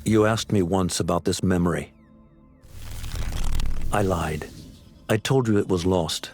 You asked me once about this memory. I lied. I told you it was lost.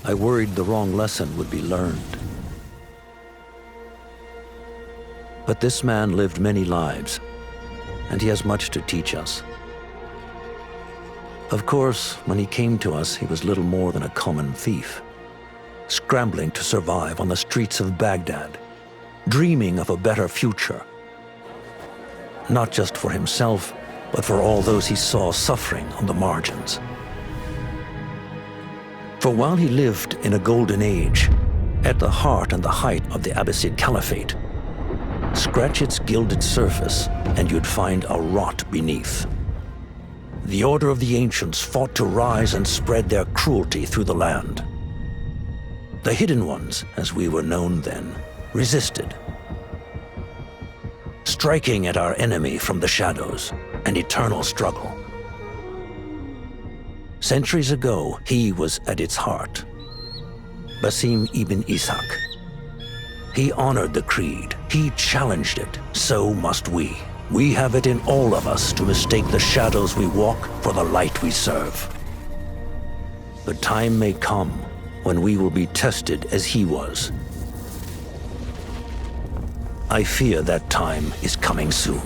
I worried the wrong lesson would be learned. But this man lived many lives, and he has much to teach us. Of course, when he came to us, he was little more than a common thief, scrambling to survive on the streets of Baghdad, dreaming of a better future. Not just for himself, but for all those he saw suffering on the margins. For while he lived in a golden age, at the heart and the height of the Abbasid Caliphate, scratch its gilded surface and you'd find a rot beneath. The Order of the Ancients fought to rise and spread their cruelty through the land. The Hidden Ones, as we were known then, resisted, striking at our enemy from the shadows, an eternal struggle. Centuries ago, he was at its heart. Basim Ibn Ishaq. He honored the creed. He challenged it. So must we. We have it in all of us to mistake the shadows we walk for the light we serve. The time may come when we will be tested as he was. I fear that time is coming soon.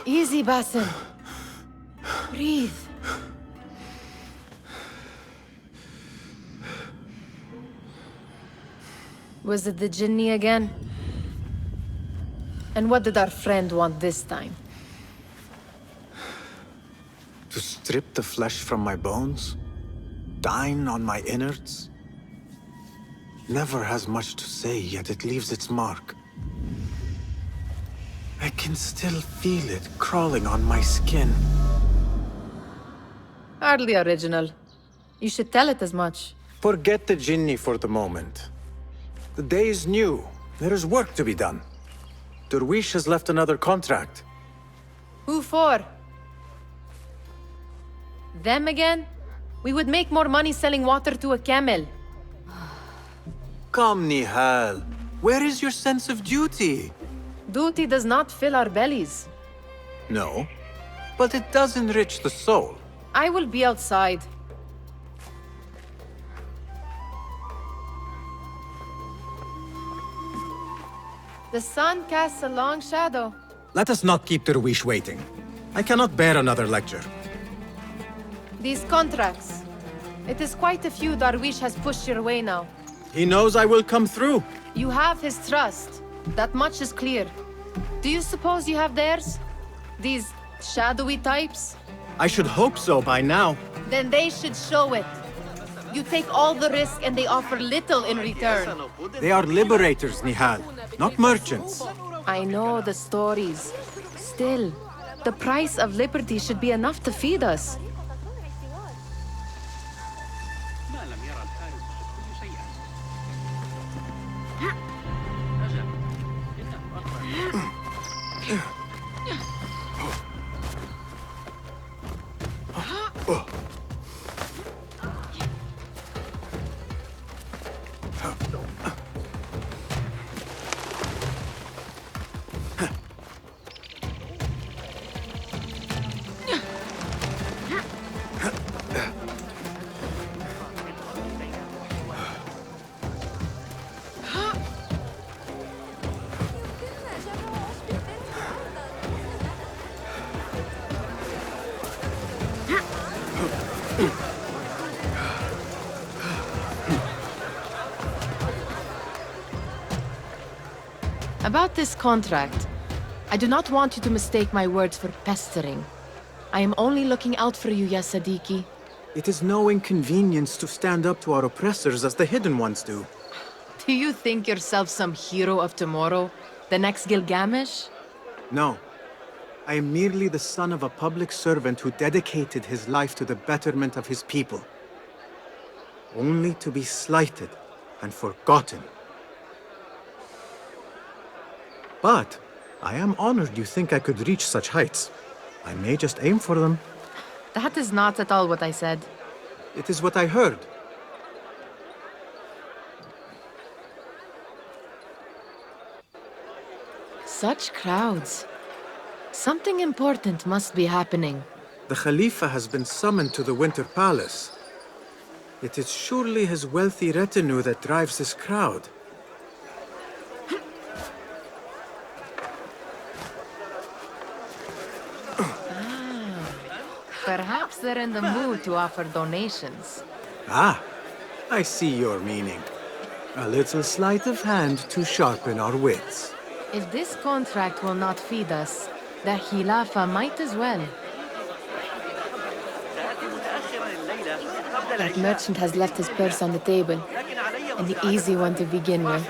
Easy, Basim. Breathe. Was it the Jinni again? And what did our friend want this time? To strip the flesh from my bones? Dine on my innards? Never has much to say, yet it leaves its mark. I can still feel it crawling on my skin. Hardly original. You should tell it as much. Forget the Jinni for the moment. The day is new. There is work to be done. Derwish has left another contract. Who for? Them again? We would make more money selling water to a camel. Come, Nihal. Where is your sense of duty? Duty does not fill our bellies. No, but it does enrich the soul. I will be outside. The sun casts a long shadow. Let us not keep Derwish waiting. I cannot bear another lecture. These contracts. It is quite a few Darwish has pushed your way now. He knows I will come through. You have his trust. That much is clear. Do you suppose you have theirs? These shadowy types? I should hope so by now. Then they should show it. You take all the risk and they offer little in return. They are liberators, Nihal, not merchants. I know the stories. Still, the price of liberty should be enough to feed us. About this contract, I do not want you to mistake my words for pestering. I am only looking out for you, ya Siddiqui. It is no inconvenience to stand up to our oppressors as the Hidden Ones do. Do you think yourself some hero of tomorrow? The next Gilgamesh? No. I am merely the son of a public servant who dedicated his life to the betterment of his people. Only to be slighted and forgotten. But I am honored you think I could reach such heights. I may just aim for them. That is not at all what I said. It is what I heard. Such crowds. Something important must be happening. The Khalifa has been summoned to the Winter Palace. It is surely his wealthy retinue that drives this crowd. Perhaps they're in the mood to offer donations. Ah, I see your meaning. A little sleight of hand to sharpen our wits. If this contract will not feed us, the Khilafa might as well. That merchant has left his purse on the table. An easy one to begin with.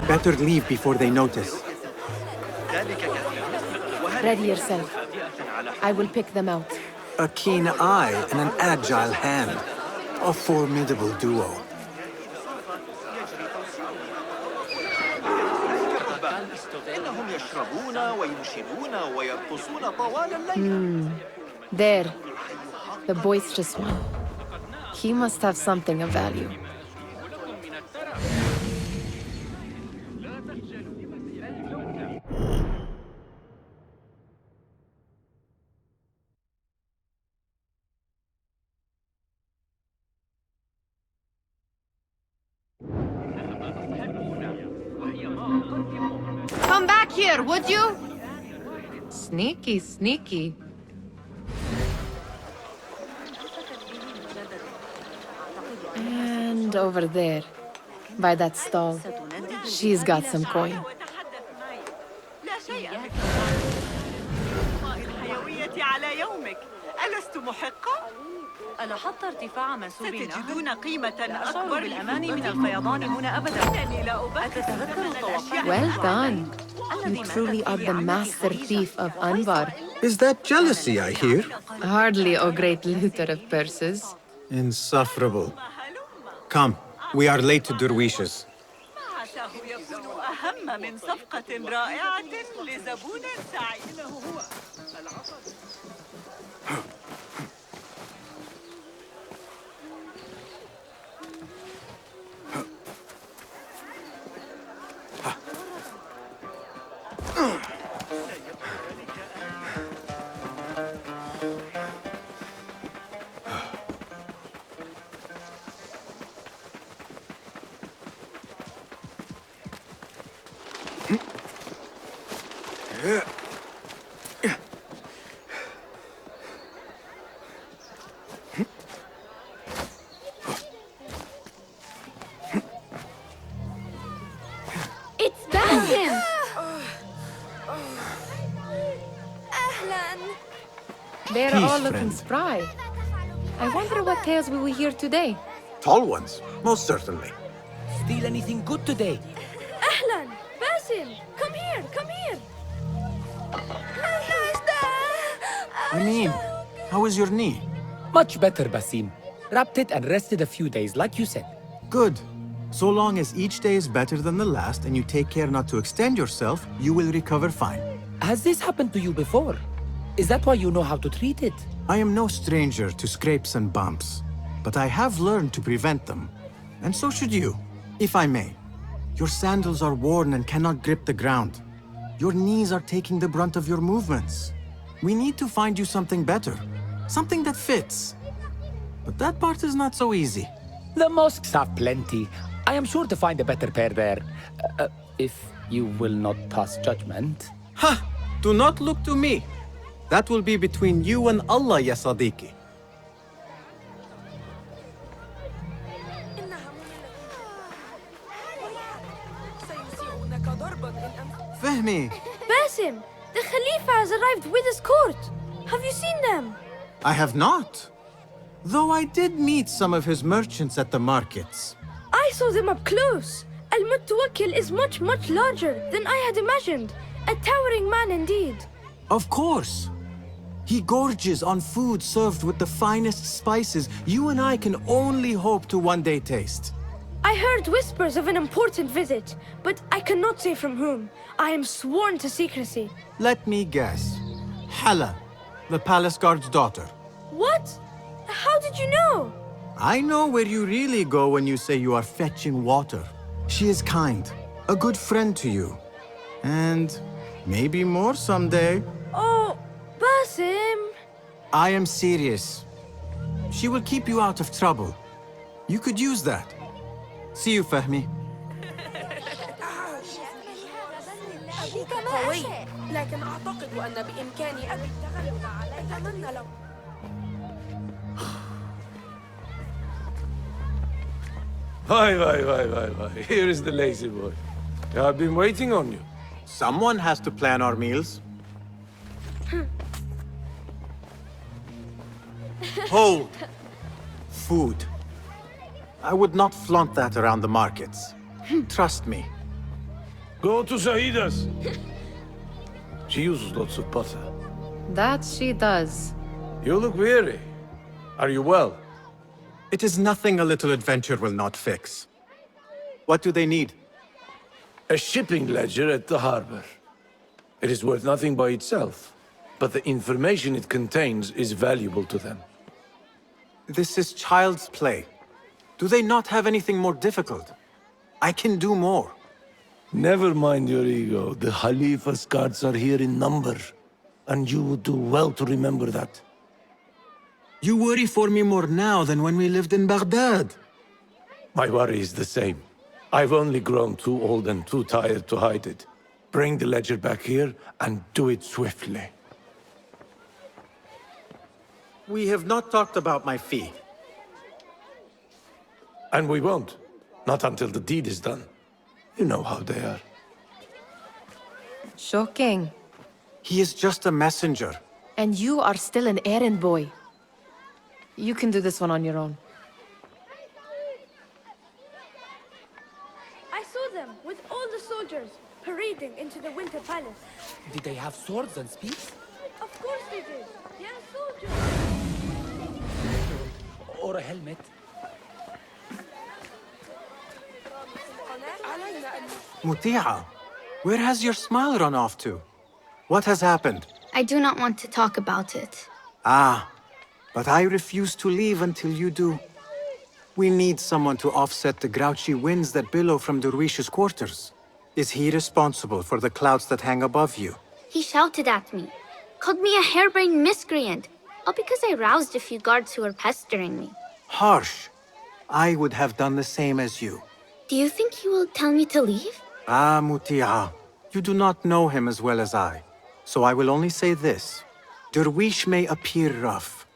Better leave before they notice. Ready yourself. I will pick them out. A keen eye and an agile hand. A formidable duo. There. The boisterous one. He must have something of value. Come back here, would you? Sneaky, sneaky. And over there, by that stall, she's got some coin. ألاحظت ارتفاع منسوب النهر؟ ستجدون قيمة أكبر بالأمان من الفيضان هنا أبداً. أتتذكر الطواقع؟ Well done. You truly are the master thief of Anbar. Is that jealousy I hear? Hardly, O great looter of purses. Insufferable. Come, we are late to Derwishes. معاشه يكون أهم من صفقة رائعة لزبون سعيد. It's Basim! They're Peace, all looking friend. spry. I wonder what tales we will hear today. Tall ones, most certainly. Steal anything good today? أهلاً باسم come here I mean, how is your knee? Much better, Basim. Wrapped it and rested a few days, like you said. Good. So long as each day is better than the last and you take care not to extend yourself, you will recover fine. Has this happened to you before? Is that why you know how to treat it? I am no stranger to scrapes and bumps, but I have learned to prevent them. And so should you, if I may. Your sandals are worn and cannot grip the ground. Your knees are taking the brunt of your movements. We need to find you something better, something that fits. But that part is not so easy. The mosques have plenty. I am sure to find a better pair there. If you will not pass judgment. Ha! Do not look to me. That will be between you and Allah, ya Sadiqi. Fahmi, Basim, the Khalifa has arrived with his court. Have you seen them? I have not. Though I did meet some of his merchants at the markets. I saw them up close. Al-Mutawakkil is much, much larger than I had imagined. A towering man indeed. Of course. He gorges on food served with the finest spices you and I can only hope to one day taste. I heard whispers of an important visit, but I cannot say from whom. I am sworn to secrecy. Let me guess. Hala, the palace guard's daughter. What? How did you know? I know where you really go when you say you are fetching water. She is kind, a good friend to you. And maybe more someday. Oh, Basim. I am serious. She will keep you out of trouble. You could use that. See you, Fahmi. قوي لكن أعتقد أن بإمكاني أبي التغلب عليه. أتمنى لو Why. Here is the lazy boy. I've been waiting on you. Someone has to plan our meals. Hold. Food. I would not flaunt that around the markets. Trust me. Go to Sahida's. She uses lots of butter. That she does. You look weary. Are you well? It is nothing a little adventure will not fix. What do they need? A shipping ledger at the harbor. It is worth nothing by itself, but the information it contains is valuable to them. This is child's play. Do they not have anything more difficult? I can do more. Never mind your ego. The Khalifa's guards are here in number, and you would do well to remember that. You worry for me more now than when we lived in Baghdad. My worry is the same. I've only grown too old and too tired to hide it. Bring the ledger back here, and do it swiftly. We have not talked about my fee. And we won't. Not until the deed is done. You know how they are. Shocking. He is just a messenger. And you are still an errand boy. You can do this one on your own. I saw them with all the soldiers parading into the Winter Palace. Did they have swords and spears? Of course they did. They are soldiers. Or a helmet? Muti'a, where has your smile run off to? What has happened? I do not want to talk about it. Ah, but I refuse to leave until you do. We need someone to offset the grouchy winds that billow from Derwish's quarters. Is he responsible for the clouds that hang above you? He shouted at me, called me a harebrained miscreant, all because I roused a few guards who were pestering me. Harsh. I would have done the same as you. Do you think he will tell me to leave? Ah, Muti'a, you do not know him as well as I. So I will only say this. Derwish may appear rough,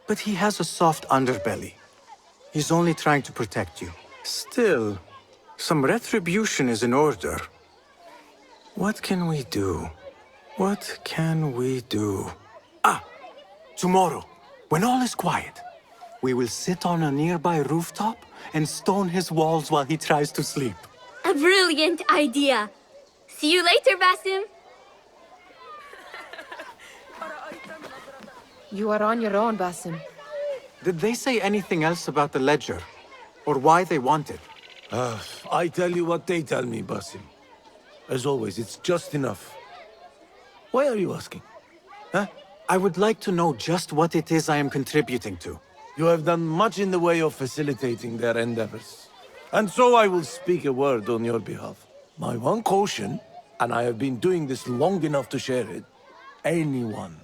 but he has a soft underbelly. He's only trying to protect you. Still, some retribution is in order. What can we do? What can we do? Ah! Tomorrow, when all is quiet, we will sit on a nearby rooftop and stone his walls while he tries to sleep. A brilliant idea. See you later, Basim. You are on your own, Basim. Did they say anything else about the ledger? Or why they want it? I tell you what they tell me, Basim. As always, it's just enough. Why are you asking? Huh? I would like to know just what it is I am contributing to. You have done much in the way of facilitating their endeavors. And so I will speak a word on your behalf. My one caution, and I have been doing this long enough to share it, anyone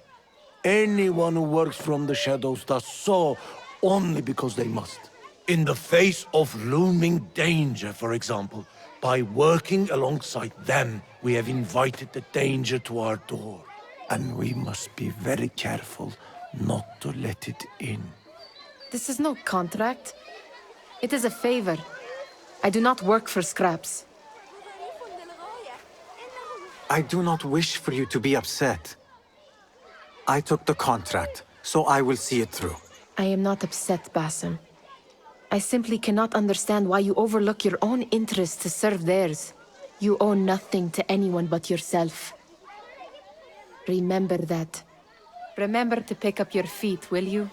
who works from the shadows does so only because they must. In the face of looming danger, for example, by working alongside them, we have invited the danger to our door. And we must be very careful not to let it in. This is no contract. It is a favor. I do not work for scraps. I do not wish for you to be upset. I took the contract, so I will see it through. I am not upset, Basim. I simply cannot understand why you overlook your own interests to serve theirs. You owe nothing to anyone but yourself. Remember that. Remember to pick up your feet, will you?